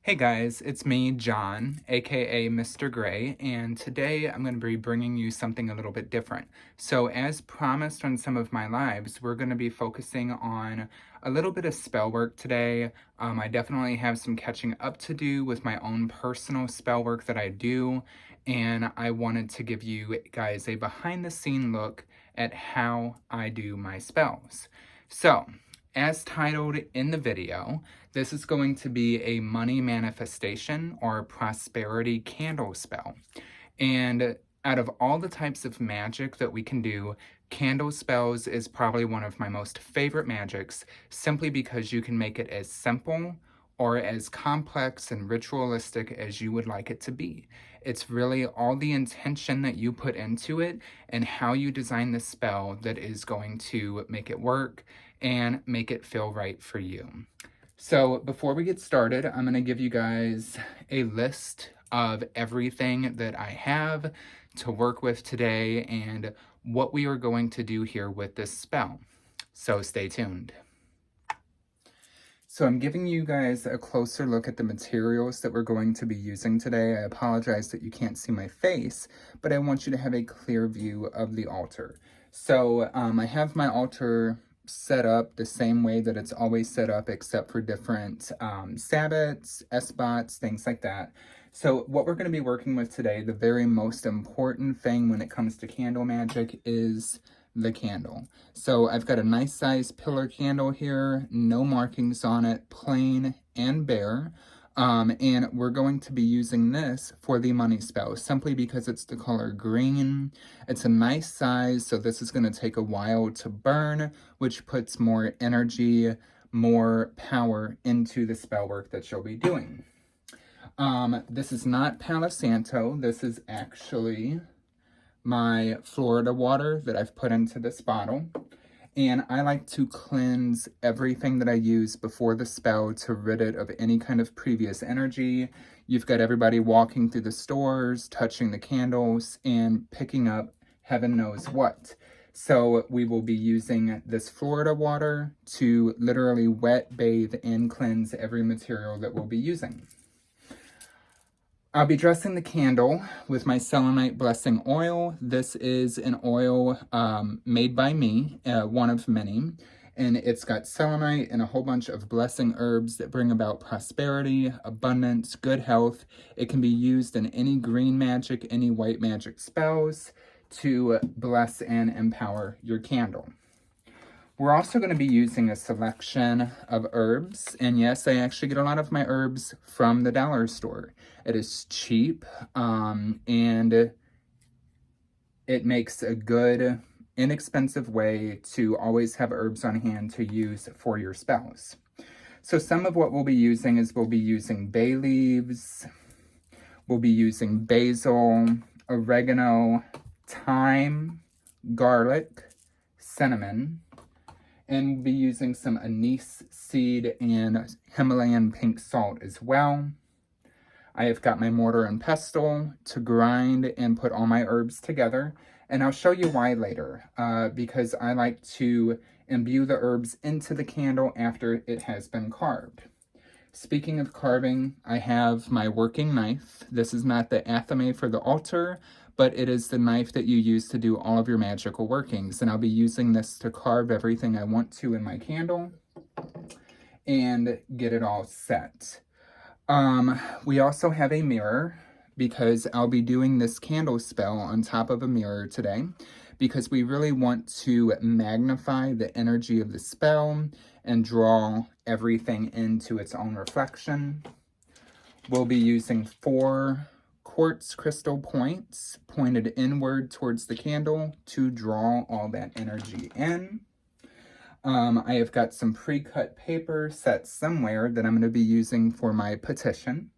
Hey guys, it's me, John, aka Mr. Gray, and today I'm going to be bringing you something a little bit different. So, as promised on some of my lives, we're going to be focusing on a little bit of spell work today. I definitely have some catching up to do with my own personal spell work that I do, and I wanted to give you guys a behind the scene look at how I do my spells. So, as titled in the video, this is going to be a money manifestation or prosperity candle spell. And out of all the types of magic that we can do, candle spells is probably one of my most favorite magics, simply because you can make it as simple or as complex and ritualistic as you would like it to be. It's really all the intention that you put into it and how you design the spell that is going to make it work and make it feel right for you. So before we get started, I'm going to give you guys a list of everything that I have to work with today and what we are going to do here with this spell. So stay tuned. So I'm giving you guys a closer look at the materials that we're going to be using today. I apologize that you can't see my face, but I want you to have a clear view of the altar. So I have my altar set up the same way that it's always set up, except for different sabbats, S-bots, things like that. So what we're going to be working with today, the very most important thing when it comes to candle magic is the candle. So I've got a nice size pillar candle here, no markings on it, plain and bare. And we're going to be using this for the money spell, simply because it's the color green. It's a nice size, so this is going to take a while to burn, which puts more energy, more power into the spell work that you'll be doing. This is not Palo Santo. This is actually my Florida water that I've put into this bottle. And I like to cleanse everything that I use before the spell to rid it of any kind of previous energy. You've got everybody walking through the stores, touching the candles, and picking up heaven knows what. So we will be using this Florida water to literally wet, bathe, and cleanse every material that we'll be using. I'll be dressing the candle with my Selenite Blessing Oil. This is an oil made by me, one of many, and it's got selenite and a whole bunch of blessing herbs that bring about prosperity, abundance, good health. It can be used in any green magic, any white magic spells to bless and empower your candle. We're also going to be using a selection of herbs, and yes, I actually get a lot of my herbs from the dollar store. It is cheap, and it makes a good, inexpensive way to always have herbs on hand to use for your spells. So some of what we'll be using is we'll be using bay leaves, we'll be using basil, oregano, thyme, garlic, cinnamon, and we'll be using some anise seed and Himalayan pink salt as well. I have got my mortar and pestle to grind and put all my herbs together, and I'll show you why later, because I like to imbue the herbs into the candle after it has been carved. Speaking of carving, I have my working knife. This is not the athame for the altar, but it is the knife that you use to do all of your magical workings. And I'll be using this to carve everything I want to in my candle and get it all set. We also have a mirror, because I'll be doing this candle spell on top of a mirror today, because we really want to magnify the energy of the spell and draw everything into its own reflection. We'll be using 4 quartz crystal points pointed inward towards the candle to draw all that energy in. I have got some pre-cut paper set somewhere that I'm going to be using for my petition.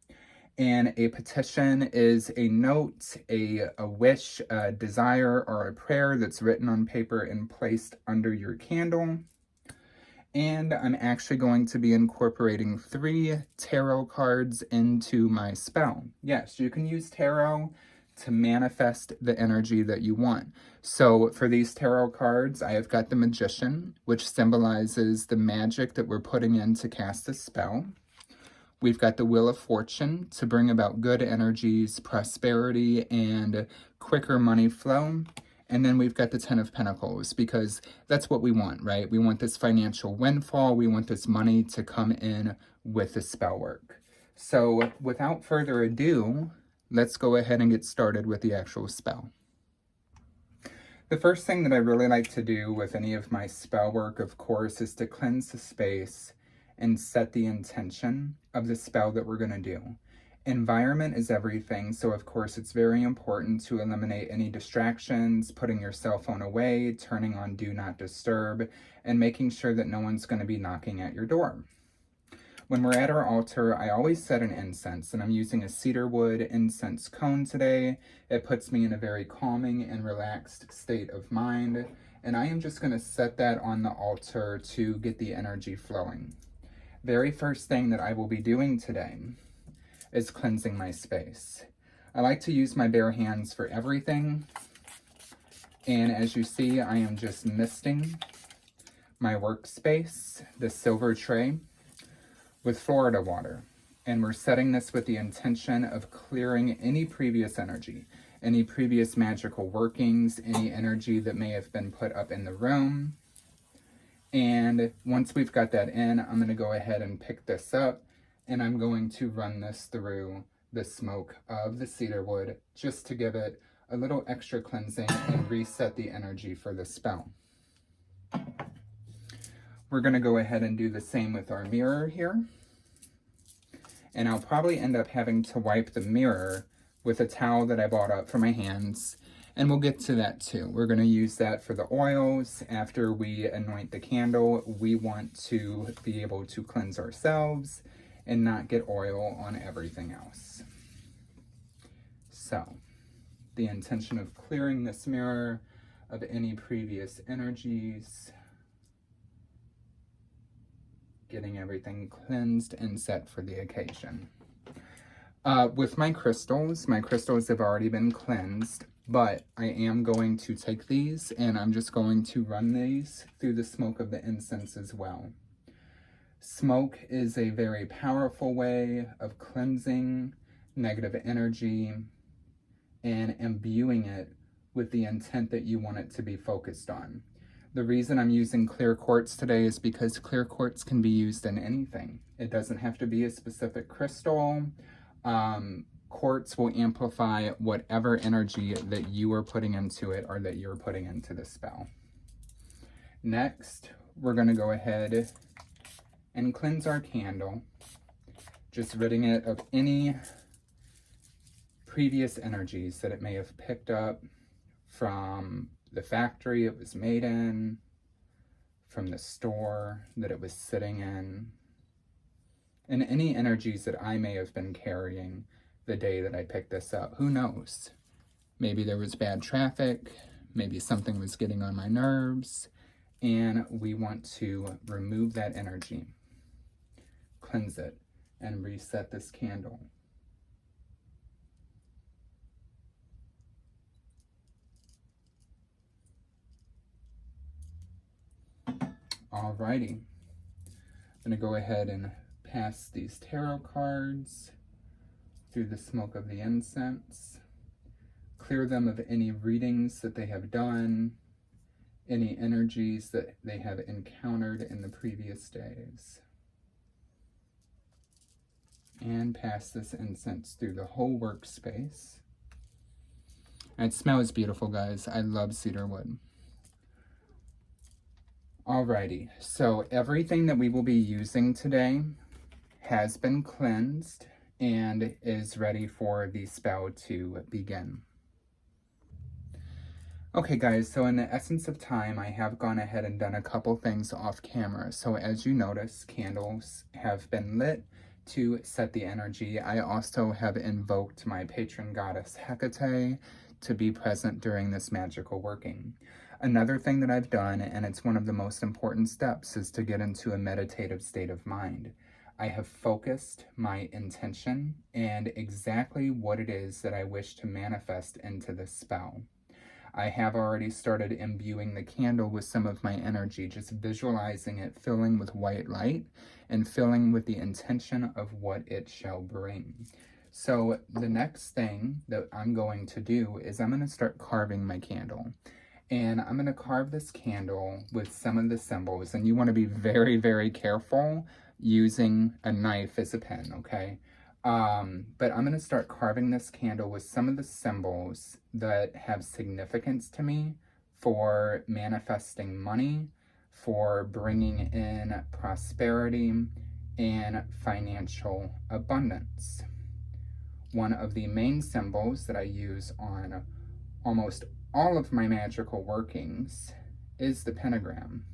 And a petition is a note, a wish, a desire, or a prayer that's written on paper and placed under your candle. And I'm actually going to be incorporating 3 tarot cards into my spell. Yes, you can use tarot to manifest the energy that you want. So for these tarot cards, I have got the Magician, which symbolizes the magic that we're putting in to cast a spell. We've got the Wheel of Fortune to bring about good energies, prosperity, and quicker money flow. And then we've got the Ten of Pentacles, because that's what we want, right? We want this financial windfall. We want this money to come in with the spell work. So without further ado, let's go ahead and get started with the actual spell. The first thing that I really like to do with any of my spell work, of course, is to cleanse the space and set the intention of the spell that we're going to do. Environment is everything, so of course it's very important to eliminate any distractions, putting your cell phone away, turning on Do Not Disturb, and making sure that no one's going to be knocking at your door. When we're at our altar, I always set an incense, and I'm using a cedarwood incense cone today. It puts me in a very calming and relaxed state of mind, and I am just going to set that on the altar to get the energy flowing. Very first thing that I will be doing today is cleansing my space. I like to use my bare hands for everything, and as you see, I am just misting my workspace, the silver tray, with Florida water, and we're setting this with the intention of clearing any previous energy, any previous magical workings, any energy that may have been put up in the room. And once we've got that in, I'm going to go ahead and pick this up, and I'm going to run this through the smoke of the cedarwood just to give it a little extra cleansing and reset the energy for the spell. We're going to go ahead and do the same with our mirror here. And I'll probably end up having to wipe the mirror with a towel that I bought up for my hands. And we'll get to that too. We're going to use that for the oils. After we anoint the candle, we want to be able to cleanse ourselves and not get oil on everything else. So, the intention of clearing this mirror of any previous energies, getting everything cleansed and set for the occasion. With my crystals have already been cleansed, but I am going to take these and I'm just going to run these through the smoke of the incense as well. Smoke is a very powerful way of cleansing negative energy and imbuing it with the intent that you want it to be focused on. The reason I'm using clear quartz today is because clear quartz can be used in anything. It doesn't have to be a specific crystal. Quartz will amplify whatever energy that you are putting into it or that you're putting into the spell. Next, we're going to go ahead and cleanse our candle, just ridding it of any previous energies that it may have picked up from the factory it was made in, from the store that it was sitting in, and any energies that I may have been carrying the day that I picked this up. Who knows? Maybe there was bad traffic, maybe something was getting on my nerves, and we want to remove that energy, cleanse it, and reset this candle. Alrighty, I'm going to go ahead and pass these tarot cards through the smoke of the incense, clear them of any readings that they have done, any energies that they have encountered in the previous days, and pass this incense through the whole workspace. And it smells beautiful, guys. I love cedarwood. Alrighty, so everything that we will be using today has been cleansed and is ready for the spell to begin. Okay guys, so in the essence of time, I have gone ahead and done a couple things off camera. So as you notice, candles have been lit to set the energy. I also have invoked my patron goddess Hecate to be present during this magical working. Another thing that I've done, and it's one of the most important steps, is to get into a meditative state of mind. I have focused my intention and exactly what it is that I wish to manifest into this spell. I have already started imbuing the candle with some of my energy, just visualizing it filling with white light and filling with the intention of what it shall bring. So the next thing that I'm going to do is I'm going to start carving my candle. And I'm going to carve this candle with some of the symbols. And you want to be very, very careful using a knife as a pen, okay? But I'm going to start carving this candle with some of the symbols that have significance to me for manifesting money, for bringing in prosperity and financial abundance. One of the main symbols that I use on almost all of my magical workings is the pentagram,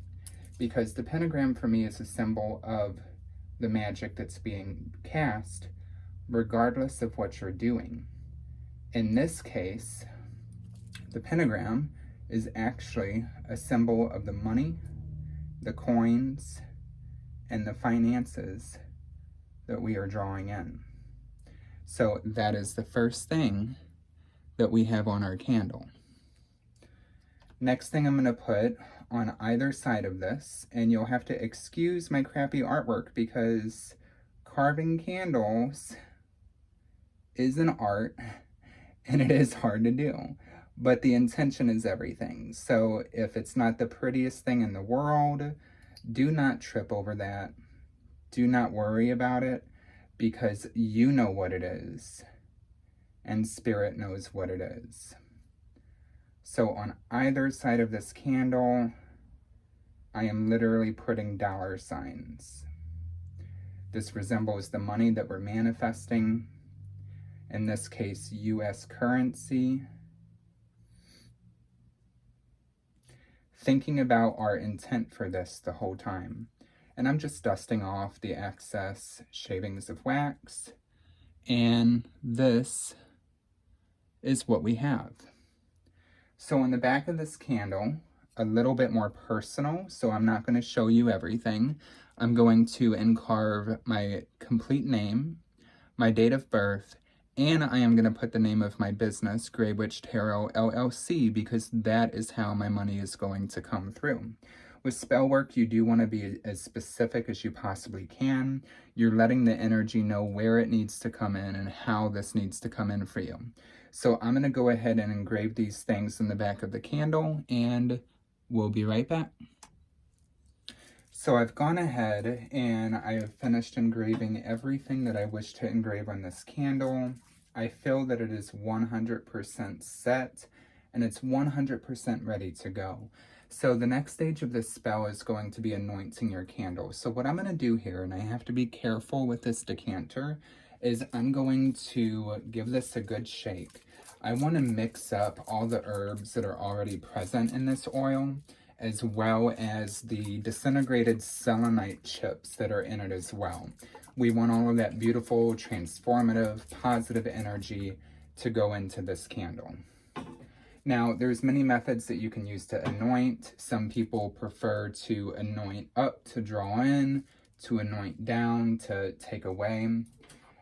because the pentagram for me is a symbol of the magic that's being cast regardless of what you're doing. In this case, the pentagram is actually a symbol of the money, the coins, and the finances that we are drawing in. So that is the first thing that we have on our candle. Next thing I'm going to put on either side of this, and you'll have to excuse my crappy artwork because carving candles is an art and it is hard to do, but the intention is everything. So if it's not the prettiest thing in the world, do not trip over that. Do not worry about it, because you know what it is and Spirit knows what it is. So on either side of this candle, I am literally putting dollar signs. This resembles the money that we're manifesting. In this case, US currency. Thinking about our intent for this the whole time. And I'm just dusting off the excess shavings of wax. And this is what we have. So on the back of this candle, a little bit more personal, so I'm not going to show you everything. I'm going to encarve my complete name, my date of birth, and I am going to put the name of my business, Grey Witch Tarot LLC, because that is how my money is going to come through. With spell work, you do want to be as specific as you possibly can. You're letting the energy know where it needs to come in and how this needs to come in for you. So I'm going to go ahead and engrave these things in the back of the candle, and we'll be right back. So I've gone ahead and I have finished engraving everything that I wish to engrave on this candle. I feel that it is 100% set and it's 100% ready to go. So the next stage of this spell is going to be anointing your candle. So what I'm going to do here, and I have to be careful with this decanter, is I'm going to give this a good shake. I want to mix up all the herbs that are already present in this oil, as well as the disintegrated selenite chips that are in it as well. We want all of that beautiful, transformative, positive energy to go into this candle. Now, there's many methods that you can use to anoint. Some people prefer to anoint up to draw in, to anoint down to take away.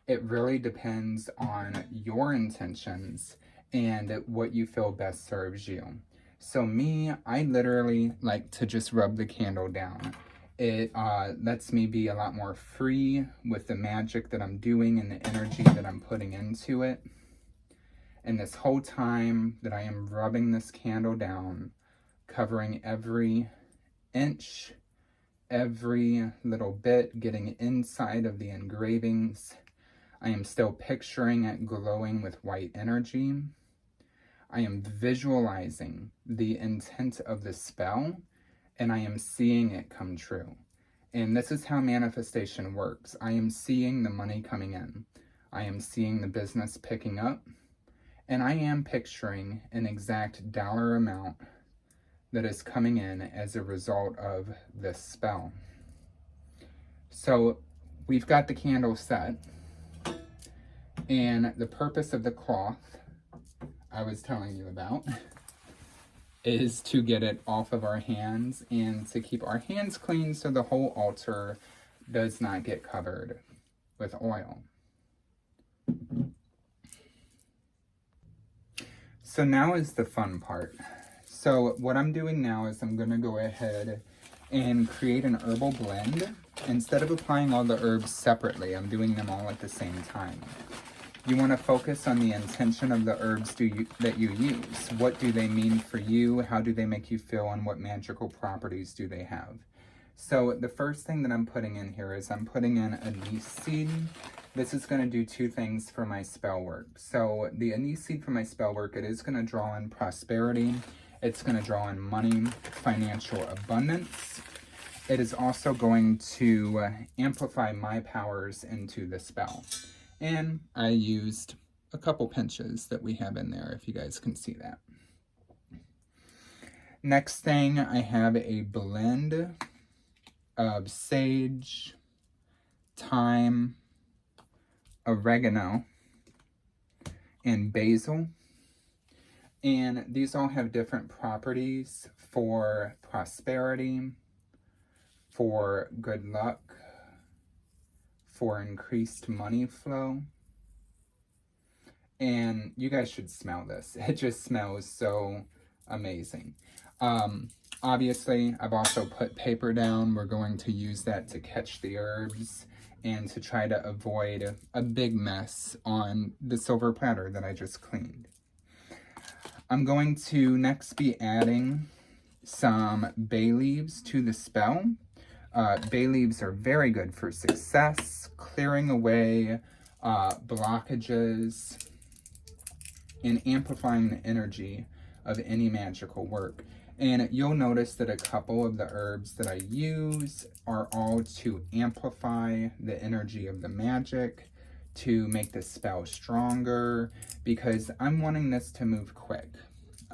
It really depends on your intentions and what you feel best serves you. So me, I literally like to just rub the candle down. It lets me be a lot more free with the magic that I'm doing and the energy that I'm putting into it. And this whole time that I am rubbing this candle down, covering every inch, every little bit, getting inside of the engravings, I am still picturing it glowing with white energy. I am visualizing the intent of the spell, and I am seeing it come true. And this is how manifestation works. I am seeing the money coming in. I am seeing the business picking up, and I am picturing an exact dollar amount that is coming in as a result of this spell. So we've got the candle set, and the purpose of the cloth I was telling you about is to get it off of our hands and to keep our hands clean so the whole altar does not get covered with oil. So now is the fun part. So what I'm doing now is I'm going to go ahead and create an herbal blend. Instead of applying all the herbs separately, I'm doing them all at the same time. You want to focus on the intention of the herbs that you use. What do they mean for you? How do they make you feel? And what magical properties do they have? So the first thing that I'm putting in here is I'm putting in anise seed. This is going to do two things for my spell work. So the anise seed for my spell work, it is going to draw in prosperity. It's going to draw in money, financial abundance. It is also going to amplify my powers into the spell. And I used a couple pinches that we have in there, if you guys can see that. Next thing, I have a blend of sage, thyme, oregano, and basil. And these all have different properties for prosperity, for good luck, for increased money flow. And you guys should smell this. It just smells so amazing. Obviously, I've also put paper down. We're going to use that to catch the herbs and to try to avoid a big mess on the silver platter that I just cleaned. I'm going to next be adding some bay leaves to the spell. Bay leaves are very good for success, clearing away blockages, and amplifying the energy of any magical work. And you'll notice that a couple of the herbs that I use are all to amplify the energy of the magic, to make the spell stronger, because I'm wanting this to move quick,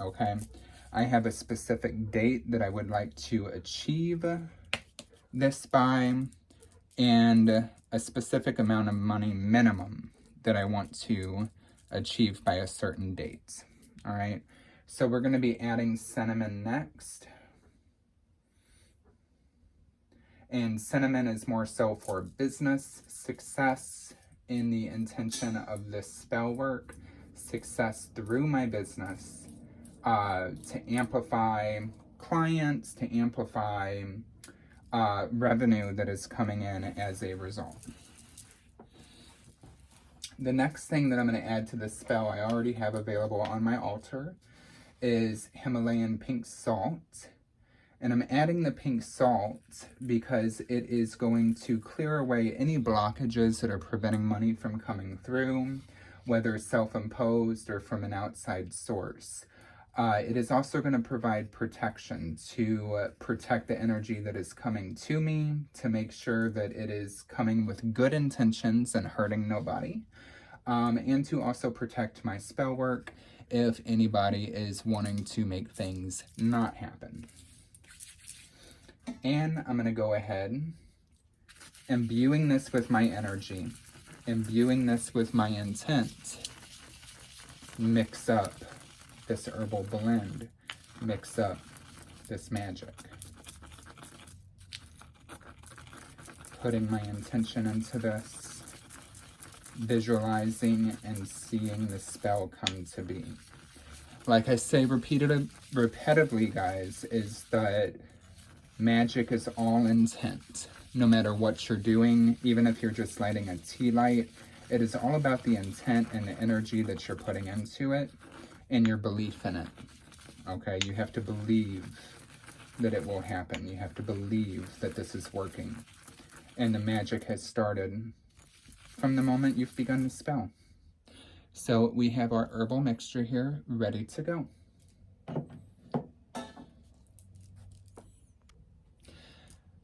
okay? I have a specific date that I would like to achieve this by, and a specific amount of money minimum that I want to achieve by a certain date, all right? So we're going to be adding cinnamon next. And cinnamon is more so for business success in the intention of this spell work, success through my business, to amplify clients, to amplify revenue that is coming in as a result. The next thing that I'm going to add to this spell, I already have available on my altar, is Himalayan pink salt. And I'm adding the pink salt because it is going to clear away any blockages that are preventing money from coming through, whether self-imposed or from an outside source. It is also going to provide protection to protect the energy that is coming to me, to make sure that it is coming with good intentions and hurting nobody, and to also protect my spell work if anybody is wanting to make things not happen. And I'm going to go ahead, imbuing this with my energy, imbuing this with my intent, mix up this herbal blend, mix up this magic. Putting my intention into this, visualizing and seeing the spell come to be. Like I say repetitively, guys, is that magic is all intent. No matter what you're doing, even if you're just lighting a tea light, it is all about the intent and the energy that you're putting into it and your belief in it. Okay, you have to believe that it will happen. You have to believe that this is working. And the magic has started from the moment you've begun to spell. So we have our herbal mixture here ready to go.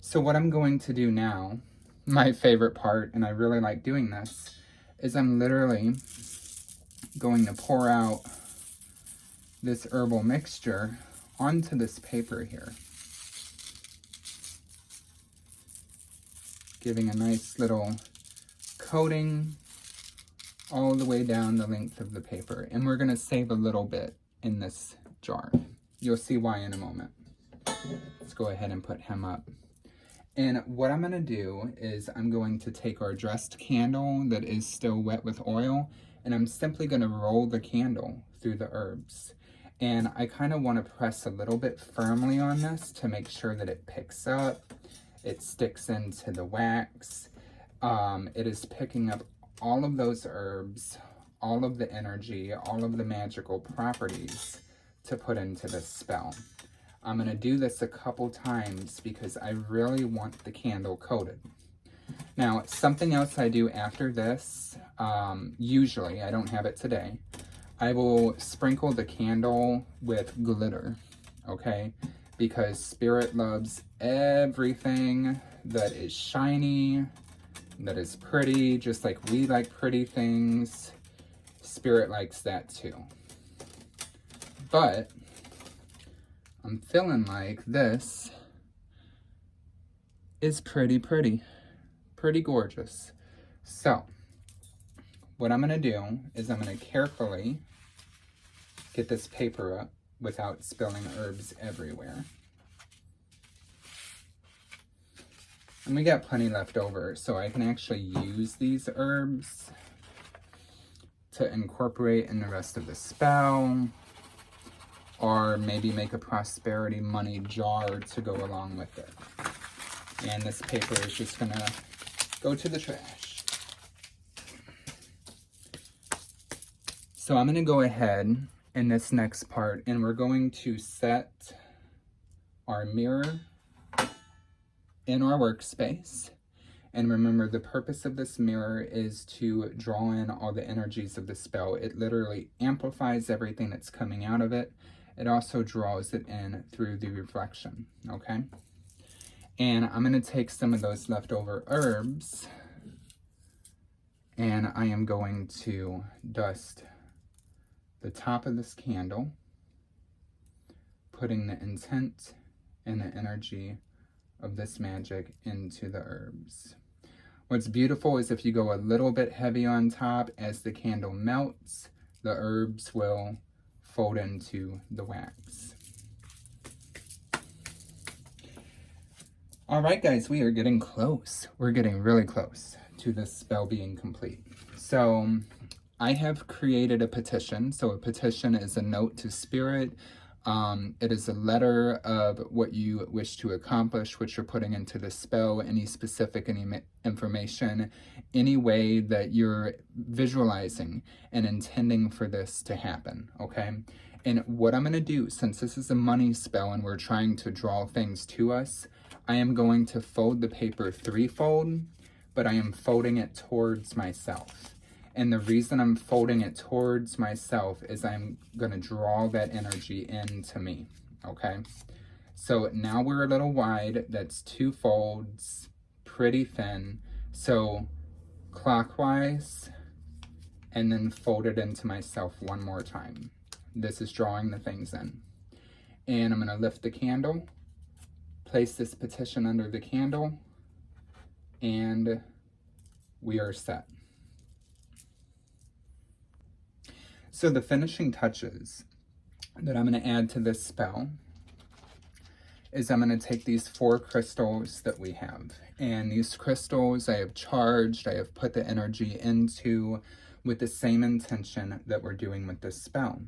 So what I'm going to do now, my favorite part, and I really like doing this, is I'm literally going to pour out this herbal mixture onto this paper here, giving a nice little coating all the way down the length of the paper. And we're going to save a little bit in this jar. You'll see why in a moment. Let's go ahead and put him up. And what I'm going to do is I'm going to take our dressed candle that is still wet with oil, and I'm simply going to roll the candle through the herbs. And I kind of want to press a little bit firmly on this to make sure that it picks up, it sticks into the wax. It is picking up all of those herbs, all of the energy, all of the magical properties to put into this spell. I'm going to do this a couple times because I really want the candle coated. Now, something else I do after this, usually, I don't have it today, I will sprinkle the candle with glitter, okay? Because Spirit loves everything that is shiny, that is pretty, just like we like pretty things. Spirit likes that too. But I'm feeling like this is pretty gorgeous. So what I'm going to do is I'm going to carefully get this paper up without spilling herbs everywhere. And we got plenty left over, so I can actually use these herbs to incorporate in the rest of the spell, or maybe make a prosperity money jar to go along with it. And this paper is just gonna go to the trash. So I'm gonna go ahead in this next part, and we're going to set our mirror in our workspace. And remember, the purpose of this mirror is to draw in all the energies of the spell. It literally amplifies everything that's coming out of it. It also draws it in through the reflection, okay? And I'm going to take some of those leftover herbs, and I am going to dust the top of this candle, putting the intent and the energy of this magic into the herbs. What's beautiful is if you go a little bit heavy on top, as the candle melts, the herbs will fold into the wax. All right, guys, we are getting close. We're getting really close to this spell being complete. So I have created a petition. So a petition is a note to Spirit. It is a letter of what you wish to accomplish, what you're putting into the spell, any specific information, any way that you're visualizing and intending for this to happen, okay? And what I'm going to do, since this is a money spell and we're trying to draw things to us, I am going to fold the paper threefold, but I am folding it towards myself. And the reason I'm folding it towards myself is I'm going to draw that energy into me, okay? So now we're a little wide. That's 2 folds, pretty thin. So clockwise, and then fold it into myself one more time. This is drawing the things in. And I'm going to lift the candle, place this petition under the candle, and we are set. So the finishing touches that I'm going to add to this spell is I'm going to take these 4 crystals that we have. And these crystals I have charged, I have put the energy into with the same intention that we're doing with this spell.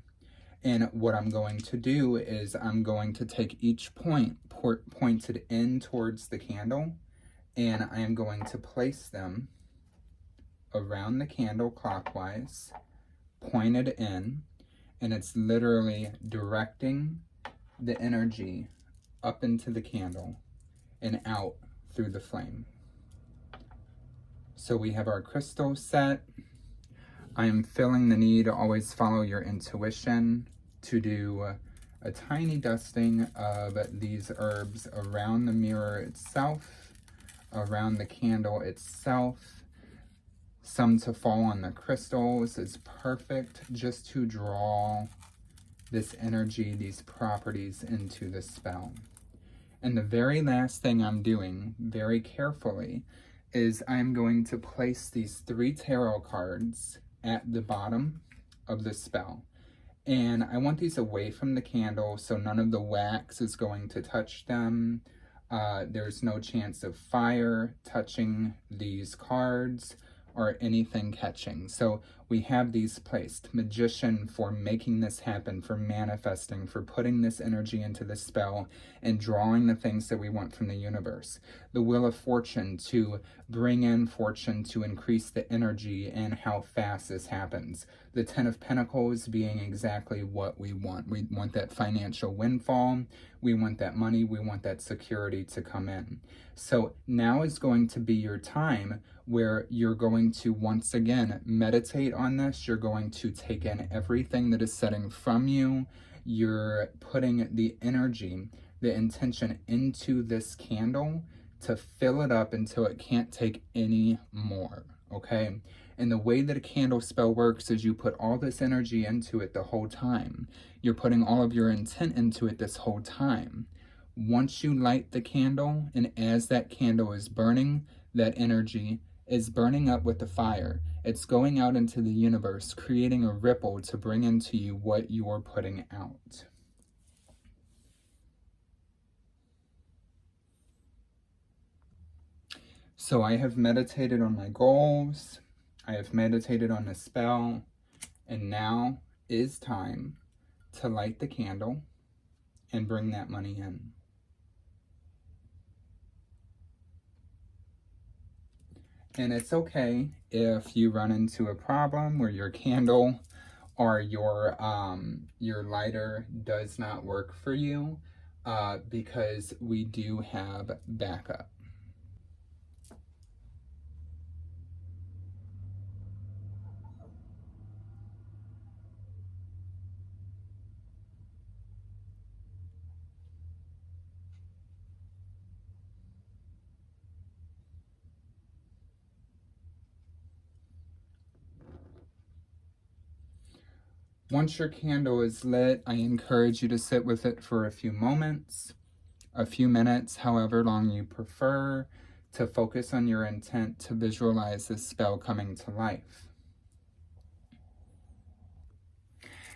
And what I'm going to do is I'm going to take each point pointed in towards the candle, and I am going to place them around the candle clockwise, pointed in, and it's literally directing the energy up into the candle and out through the flame. So we have our crystal set. I am feeling the need to always follow your intuition, to do a tiny dusting of these herbs around the mirror itself, around the candle itself. Some to fall on the crystals is perfect, just to draw this energy, these properties into the spell. And the very last thing I'm doing, very carefully, is I'm going to place these 3 tarot cards at the bottom of the spell. And I want these away from the candle so none of the wax is going to touch them. There's no chance of fire touching these cards or anything catching. So we have these placed. Magician for making this happen, for manifesting, for putting this energy into the spell and drawing the things that we want from the universe. The Wheel of Fortune to bring in fortune, to increase the energy and how fast this happens. The Ten of Pentacles being exactly what we want. We want that financial windfall. We want that money. We want that security to come in. So now is going to be your time where you're going to once again meditate on this. You're going to take in everything that is setting from you. You're putting the energy, the intention into this candle to fill it up until it can't take any more, okay? And the way that a candle spell works is you put all this energy into it the whole time. You're putting all of your intent into it this whole time. Once you light the candle, and as that candle is burning, that energy is burning up with the fire. It's going out into the universe, creating a ripple to bring into you what you're putting out. So I have meditated on my goals. I have meditated on the spell. And now is time to light the candle and bring that money in. And it's okay if you run into a problem where your candle or your lighter does not work for you, because we do have backup. Once your candle is lit, I encourage you to sit with it for a few minutes, however long you prefer, to focus on your intent to visualize this spell coming to life.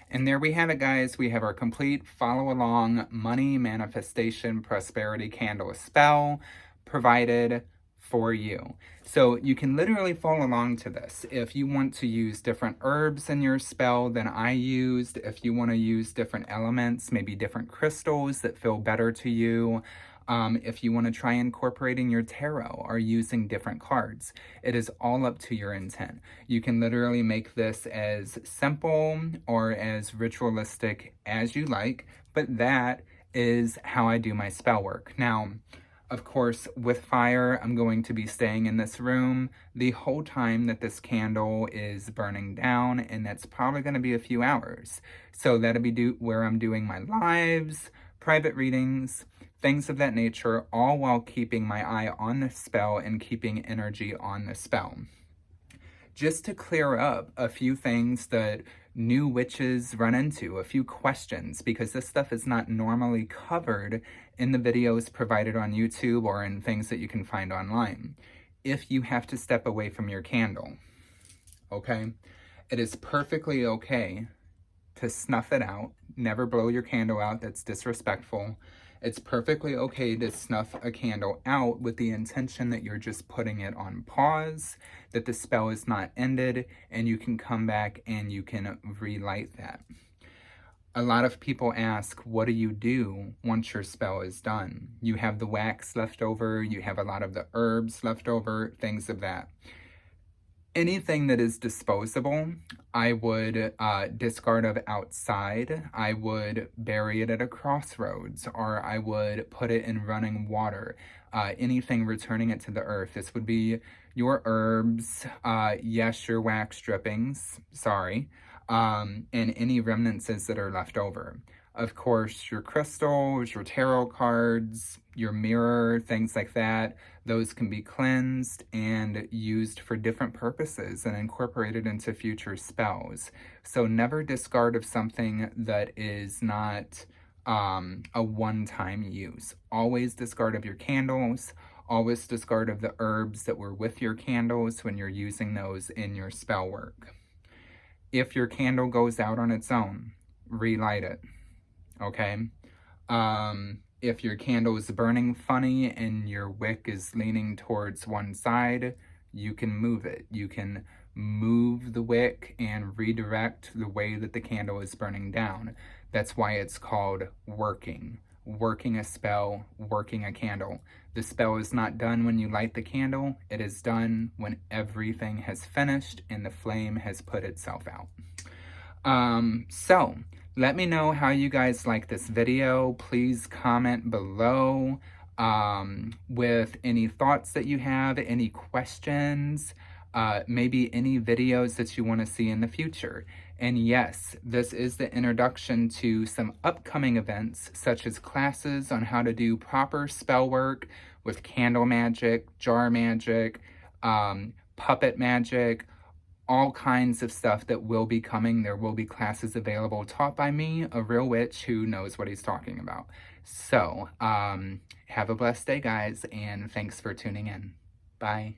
And there we have it, guys. We have our complete follow-along money manifestation prosperity candle spell provided for you. So you can literally follow along to this. If you want to use different herbs in your spell than I used, if you want to use different elements, maybe different crystals that feel better to you, if you want to try incorporating your tarot or using different cards, it is all up to your intent. You can literally make this as simple or as ritualistic as you like, but that is how I do my spell work. Now, of course, with fire, I'm going to be staying in this room the whole time that this candle is burning down, and that's probably going to be a few hours. So that'll be where I'm doing my lives, private readings, things of that nature, all while keeping my eye on the spell and keeping energy on the spell. Just to clear up a few things that new witches run into, a few questions, because this stuff is not normally covered in the videos provided on YouTube or in things that you can find online. If you have to step away from your candle, okay? It is perfectly okay to snuff it out. Never blow your candle out. That's disrespectful. It's perfectly okay to snuff a candle out with the intention that you're just putting it on pause, that the spell is not ended, and you can come back and you can relight that. A lot of people ask, what do you do once your spell is done? You have the wax left over, you have a lot of the herbs left over, things of that. Anything that is disposable, I would discard of outside. I would bury it at a crossroads, or I would put it in running water. Anything returning it to the earth. This would be your herbs, yes, your wax drippings, sorry, and any remnants that are left over. Of course, your crystals, your tarot cards, your mirror, things like that, those can be cleansed and used for different purposes and incorporated into future spells. So never discard of something that is not a one-time use. Always discard of your candles. Always discard of the herbs that were with your candles when you're using those in your spell work. If your candle goes out on its own, relight it. Okay? If your candle is burning funny and your wick is leaning towards one side, you can move it. You can move the wick and redirect the way that the candle is burning down. That's why it's called working. Working a spell, working a candle. The spell is not done when you light the candle. It is done when everything has finished and the flame has put itself out. So let me know how you guys like this video. Please comment below with any thoughts that you have, any questions, maybe any videos that you want to see in the future. And yes, this is the introduction to some upcoming events, such as classes on how to do proper spell work with candle magic, jar magic, puppet magic, all kinds of stuff that will be coming. There will be classes available taught by me, a real witch who knows what he's talking about. So, have a blessed day, guys, and thanks for tuning in. Bye.